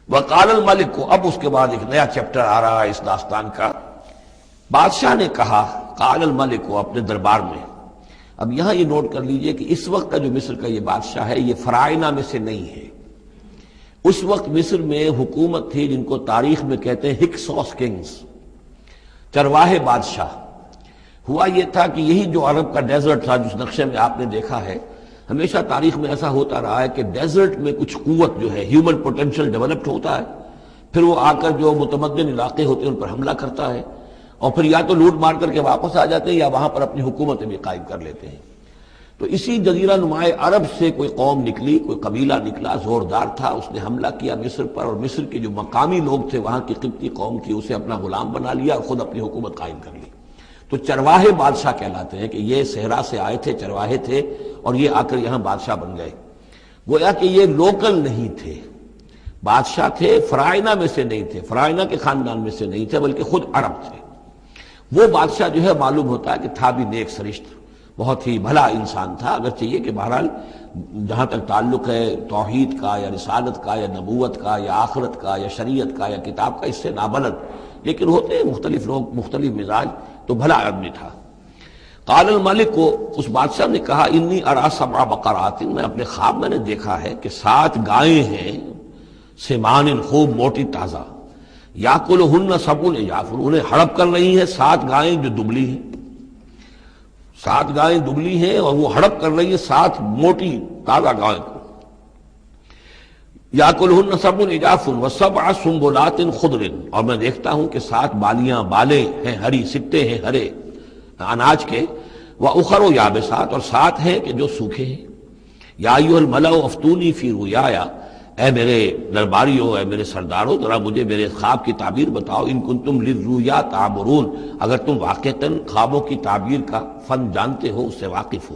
وقال الملک کو، اب اس کے بعد ایک نیا چیپٹر آ رہا ہے اس داستان کا. بادشاہ نے کہا، قال الملک کو، اپنے دربار میں. اب یہاں یہ نوٹ کر لیجئے کہ اس وقت کا جو مصر کا یہ بادشاہ ہے یہ فرائنہ میں سے نہیں ہے. اس وقت مصر میں حکومت تھی جن کو تاریخ میں کہتے ہیں ہکسوس کنگز، چرواہے بادشاہ. ہوا یہ تھا کہ یہی جو عرب کا ڈیزرٹ تھا جس نقشے میں آپ نے دیکھا ہے، ہمیشہ تاریخ میں ایسا ہوتا رہا ہے کہ ڈیزرٹ میں کچھ قوت جو ہے، ہیومن پوٹینشل ڈیولپڈ ہوتا ہے، پھر وہ آ کر جو متمدن علاقے ہوتے ہیں ان پر حملہ کرتا ہے، اور پھر یا تو لوٹ مار کر کے واپس آ جاتے ہیں یا وہاں پر اپنی حکومتیں بھی قائم کر لیتے ہیں. تو اسی جزیرہ نمائے عرب سے کوئی قوم نکلی، کوئی قبیلہ نکلا، زوردار تھا، اس نے حملہ کیا مصر پر، اور مصر کے جو مقامی لوگ تھے وہاں کی قبطی قوم کی، اسے اپنا غلام بنا لیا اور خود اپنی حکومت قائم کر لی. تو چرواہے بادشاہ کہلاتے ہیں کہ یہ صحرا سے آئے تھے، چرواہے تھے، اور یہ آ کر یہاں بادشاہ بن گئے. گویا کہ یہ لوکل نہیں تھے، بادشاہ تھے، فرائنہ میں سے نہیں تھے، فرائنہ کے خاندان میں سے نہیں تھے، بلکہ خود عرب تھے. وہ بادشاہ جو ہے معلوم ہوتا ہے کہ تھا بھی نیک سرشت، بہت ہی بھلا انسان تھا، اگرچہ یہ کہ بہرحال جہاں تک تعلق ہے توحید کا یا رسالت کا یا نبوت کا یا آخرت کا یا شریعت کا یا کتاب کا، اس سے نابلد، لیکن ہوتے ہیں مختلف لوگ، مختلف مزاج، تو بھلا آدمی تھا. قال الملک کو، اس بادشاہ نے کہا، انی ارا سبع بقرات، میں اپنے خواب میں نے دیکھا ہے کہ 7 گائیں ہیں، سمان خوب موٹی تازہ، یاکلہن سبع عجاف، انہیں ہڑپ کر رہی ہیں 7 گائیں جو دبلی ہیں. 7 گائیں دبلی ہیں اور وہ ہڑپ کر رہی ہیں 7 موٹی تازہ گائیں کو. یاکلہن سبع عجاف وسبع سنبلات خضر، اور میں دیکھتا ہوں کہ 7 بالیاں، بالیں ہیں ہری، سٹے ہیں ہرے اناج کے، وَأُخَرُ یابسات، اور 7 ہیں کہ جو سوکھے ہیں. یا ایھا الملأ افتونی فی رؤیایا، اے میرے درباریوں، اے میرے سرداروں، ذرا مجھے میرے خواب کی تعبیر بتاؤ. ان کنتم للرؤیا تعبرون، اگر تم واقعتاً خوابوں کی تعبیر کا فن جانتے ہو، اس سے واقف ہو.